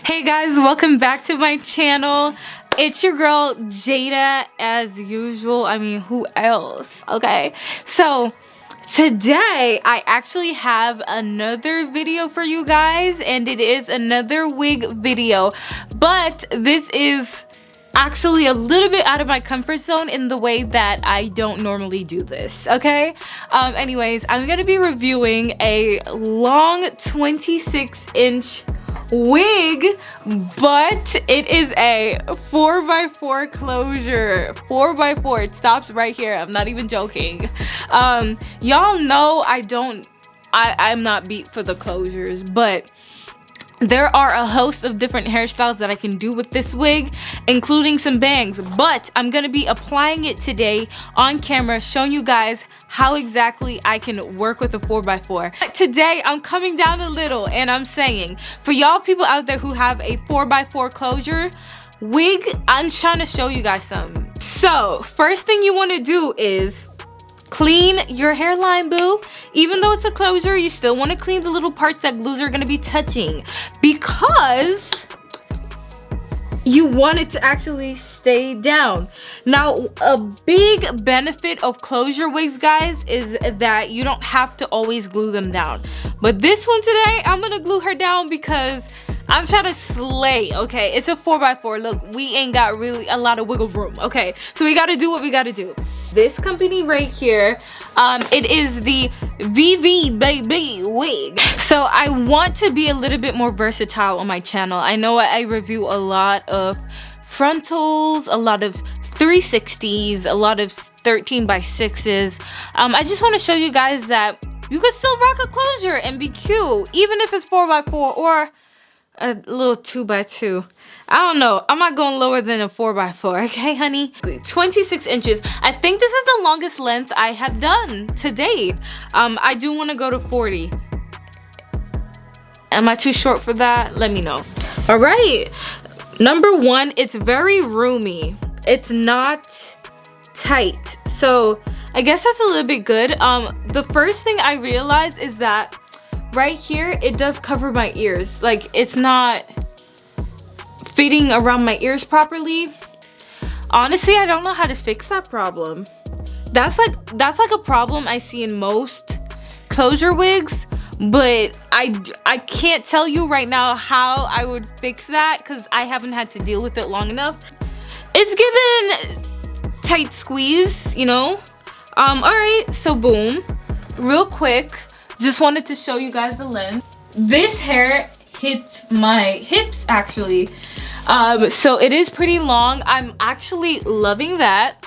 Hey guys, welcome back to my channel. It's your girl Jada as usual. I mean, who else? Okay, so today I actually have another video for you guys, and it is another wig video, but this is actually a little bit out of my comfort zone in the way that I don't normally do this. Okay, anyways, I'm gonna be reviewing a long 26-inch wig, but it is a 4x4 closure. 4x4. It stops right here. I'm not even joking. Y'all know I'm not beat for the closures, but there are a host of different hairstyles that I can do with this wig, including some bangs, but I'm gonna be applying it today on camera, showing you guys how exactly I can work with a 4x4. Today, I'm coming down a little and I'm saying, for y'all people out there who have a 4x4 closure wig, I'm trying to show you guys something. So, first thing you wanna do is clean your hairline, boo. Even though it's a closure, you still want to clean the little parts that glues are going to be touching, because you want it to actually stay down. Now, a big benefit of closure wigs, guys, is that you don't have to always glue them down. But this one today, I'm going to glue her down because I'm trying to slay. Okay, it's a 4x4. Look, we ain't got really a lot of wiggle room. Okay, so we got to do what we got to do. This company right here, it is the ViVi Babi Wig. So I want to be a little bit more versatile on my channel. I know I review a lot of frontals, a lot of 360s, a lot of 13x6s. I just want to show you guys that you can still rock a closure and be cute, even if it's 4x4 or a little 2x2. I don't know. I'm not going lower than a 4x4, okay, honey? 26 inches. I think this is the longest length I have done to date. I do want to go to 40. Am I too short for that? Let me know. All right. Number one, it's very roomy. It's not tight. So I guess that's a little bit good. The first thing I realized is that right here, it does cover my ears. Like, it's not fitting around my ears properly. Honestly, I don't know how to fix that problem. That's like a problem I see in most closure wigs, but I can't tell you right now how I would fix that because I haven't had to deal with it long enough. It's given tight squeeze, you know. All right, so boom, real quick. Just wanted to show you guys the length. This hair hits my hips actually. So it is pretty long. I'm actually loving that.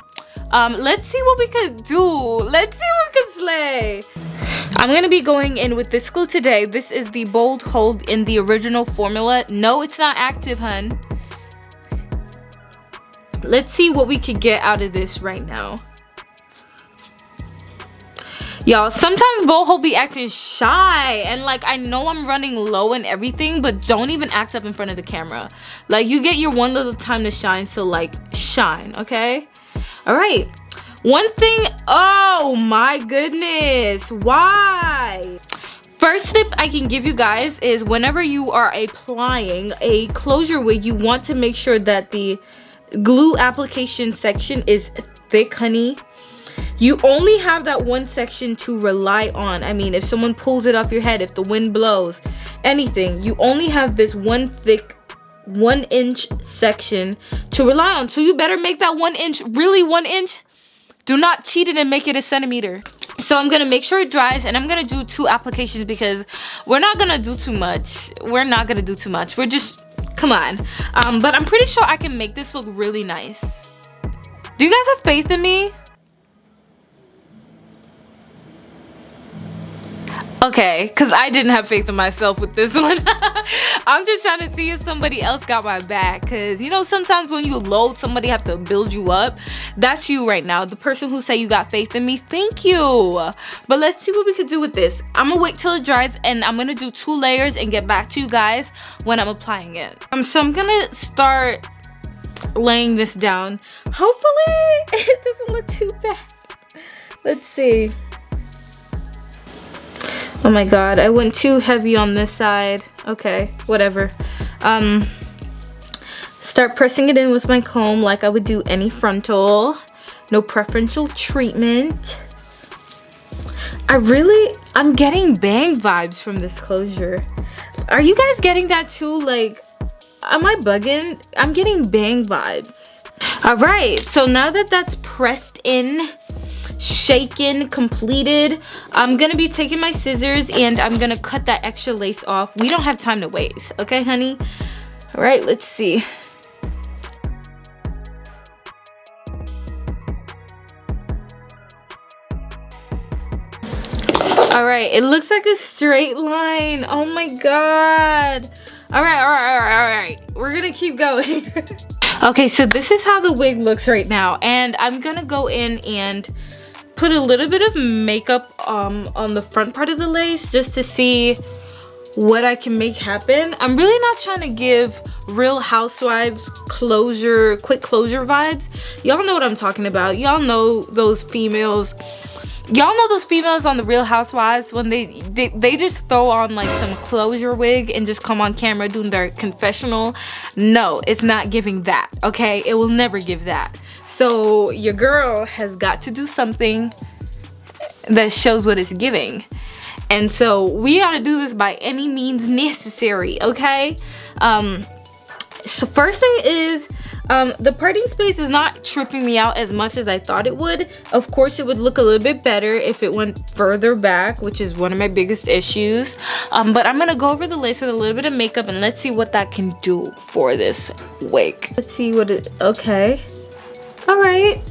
Let's see what we could do. Let's see what we could slay. I'm gonna be going in with this glue today. This is the Bold Hold in the original formula. No, it's not active, hun. Let's see what we could get out of this right now. Y'all, sometimes Bold Hold be acting shy, and like, I know I'm running low and everything, but don't even act up in front of the camera. Like, you get your one little time to shine, so like, shine, okay? All right, one thing, oh my goodness, why? First tip I can give you guys is whenever you are applying a closure wig, you want to make sure that the glue application section is thick, honey. You only have that one section to rely on. I mean, if someone pulls it off your head, if the wind blows, anything, you only have this one thick 1-inch section to rely on. So you better make that 1 inch really 1 inch. Do not cheat it and make it a centimeter. So I'm gonna make sure it dries, and I'm gonna do 2 applications because we're not gonna do too much. We're not gonna do too much. We're just, come on. But I'm pretty sure I can make this look really nice. Do you guys have faith in me? Okay, because I didn't have faith in myself with this one. I'm just trying to see if somebody else got my back, because you know, sometimes when you load, somebody have to build you up. That's you right now, the person who said you got faith in me. Thank you. But let's see what we could do with this. I'm gonna wait till it dries, and I'm gonna do 2 layers and get back to you guys when I'm applying it. So I'm gonna start laying this down. Hopefully it doesn't look too bad. Let's see. Oh my god, I went too heavy on this side. Okay, whatever. Start pressing it in with my comb like I would do any frontal. No preferential treatment. I'm getting bang vibes from this closure. Are you guys getting that too? Like, am I bugging? I'm getting bang vibes. All right, so now that that's pressed in, shaken, completed, I'm gonna be taking my scissors and I'm gonna cut that extra lace off. We don't have time to waste, okay, honey? All right, let's see. All right, it looks like a straight line. Oh my God. All right. We're gonna keep going. Okay, so this is how the wig looks right now. And I'm gonna go in and put a little bit of makeup on the front part of the lace just to see what I can make happen. I'm really not trying to give Real Housewives quick closure vibes. Y'all know what I'm talking about. Y'all know those females. Y'all know those females on the Real Housewives when they just throw on like some closure wig and just come on camera doing their confessional. No, it's not giving that, okay? It will never give that. So your girl has got to do something that shows what it's giving. And so we gotta do this by any means necessary, okay? So first thing is, the parting space is not tripping me out as much as I thought it would. Of course, it would look a little bit better if it went further back, which is one of my biggest issues. But I'm gonna go over the lace with a little bit of makeup and let's see what that can do for this wig. Let's see what it, okay. All right.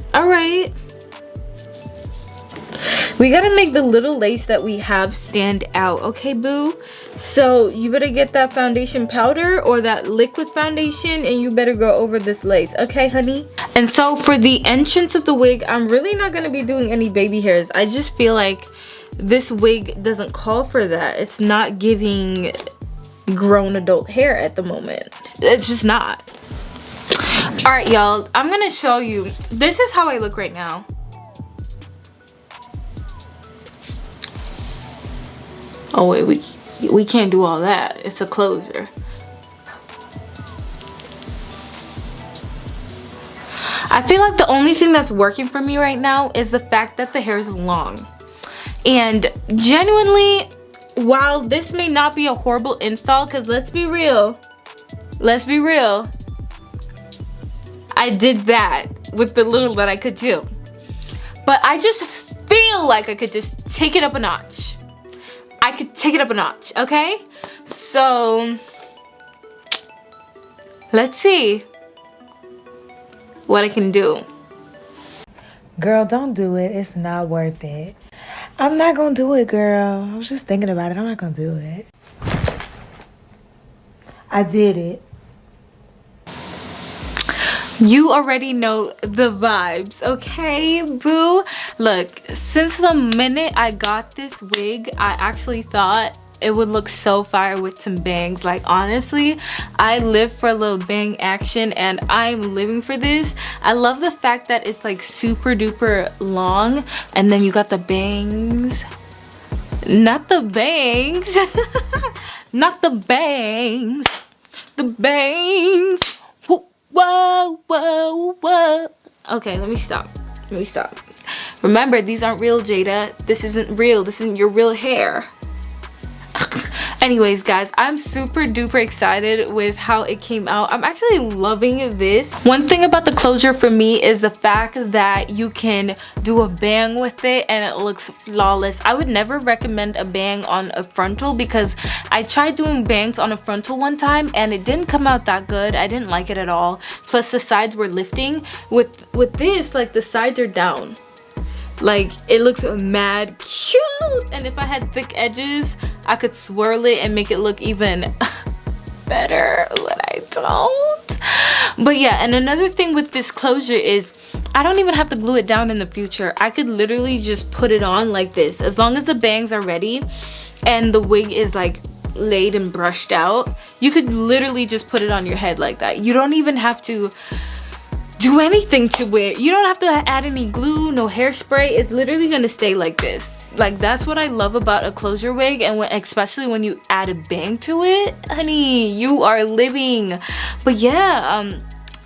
We gotta make the little lace that we have stand out, okay, boo? So you better get that foundation powder or that liquid foundation and you better go over this lace, okay, honey? And so for the entrance of the wig, I'm really not gonna be doing any baby hairs. I just feel like this wig doesn't call for that. It's not giving grown adult hair at the moment. It's just not. All right, y'all, I'm gonna show you. This is how I look right now. Oh wait, we can't do all that. It's a closure. I feel like the only thing that's working for me right now is the fact that the hair is long. And genuinely, while this may not be a horrible install, because let's be real, I did that with the little that I could do. But I just feel like I could just take it up a notch. I could take it up a notch, okay? So, let's see what I can do. Girl, don't do it. It's not worth it. I'm not gonna do it, girl. I was just thinking about it. I'm not gonna do it. I did it. You already know the vibes, okay, boo? Look, since the minute I got this wig, I actually thought it would look so fire with some bangs. Like, honestly, I live for a little bang action and I'm living for this. I love the fact that it's like super duper long and then you got the bangs. Not the bangs. Not the bangs. The bangs. Whoa. Okay, let me stop. Remember, these aren't real, Jada. This isn't real. This isn't your real hair. Anyways, guys, I'm super duper excited with how it came out. I'm actually loving this. One thing about the closure for me is the fact that you can do a bang with it and it looks flawless. I would never recommend a bang on a frontal because I tried doing bangs on a frontal one time and it didn't come out that good. I didn't like it at all. Plus the sides were lifting. With this, like, the sides are down. Like, it looks mad cute, and if I had thick edges I could swirl it and make it look even better, but I don't. But yeah, and another thing with this closure is I don't even have to glue it down in the future. I could literally just put it on like this. As long as the bangs are ready and the wig is like laid and brushed out, you could literally just put it on your head like that. You don't even have to do anything to it. You don't have to add any glue, no hairspray. It's literally gonna stay like this. Like, that's what I love about a closure wig, and especially when you add a bang to it, honey, you are living. But yeah,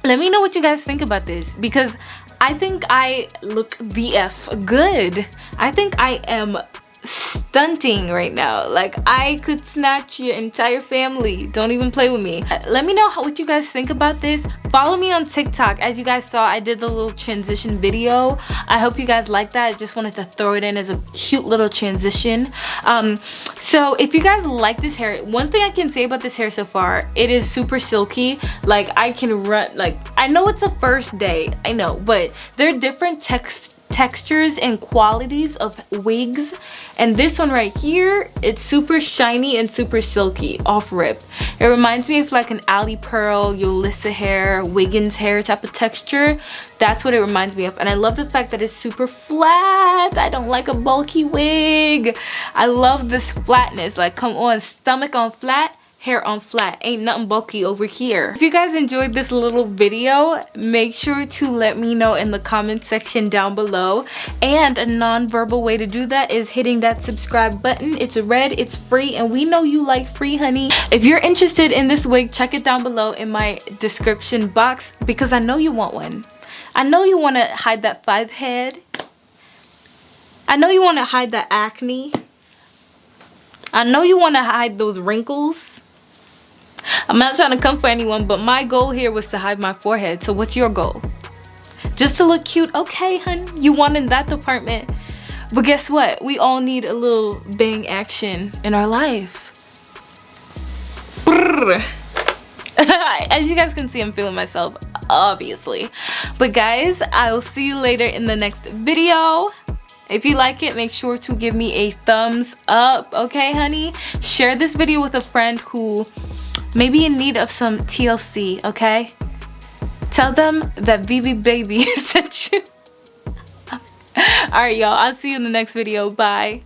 let me know what you guys think about this, because I think I look the F good. I think I am stunting right now. Like, I could snatch your entire family. Don't even play with me. Let me know what you guys think about this. Follow me on TikTok. As you guys saw, I did the little transition video. I hope you guys like that. I just wanted to throw it in as a cute little transition. So if you guys like this hair, one thing I can say about this hair so far, it is super silky. Like, I can run, like, I know it's the first day, I know, but there are different textures and qualities of wigs, and this one right here, it's super shiny and super silky off rip. It reminds me of like an Ali Pearl, Yolissa hair, Wiggins hair type of texture. That's what it reminds me of, and I love the fact that it's super flat. I don't like a bulky wig. I love this flatness. Like, come on, stomach on flat, hair on flat, ain't nothing bulky over here. If you guys enjoyed this little video, make sure to let me know in the comment section down below. And a non-verbal way to do that is hitting that subscribe button. It's red, it's free, and we know you like free, honey. If you're interested in this wig, check it down below in my description box, because I know you want one. I know you want to hide that 5 head. I know you want to hide that acne. I know you want to hide those wrinkles. I'm not trying to come for anyone, but my goal here was to hide my forehead. So what's your goal? Just to look cute? Okay, hun, you won in that department. But guess what? We all need a little bang action in our life. As you guys can see, I'm feeling myself, obviously. But guys, I will see you later in the next video. If you like it, make sure to give me a thumbs up, okay, honey? Share this video with a friend who may be in need of some TLC, okay? Tell them that ViVi Babi sent you. Alright, y'all. I'll see you in the next video. Bye.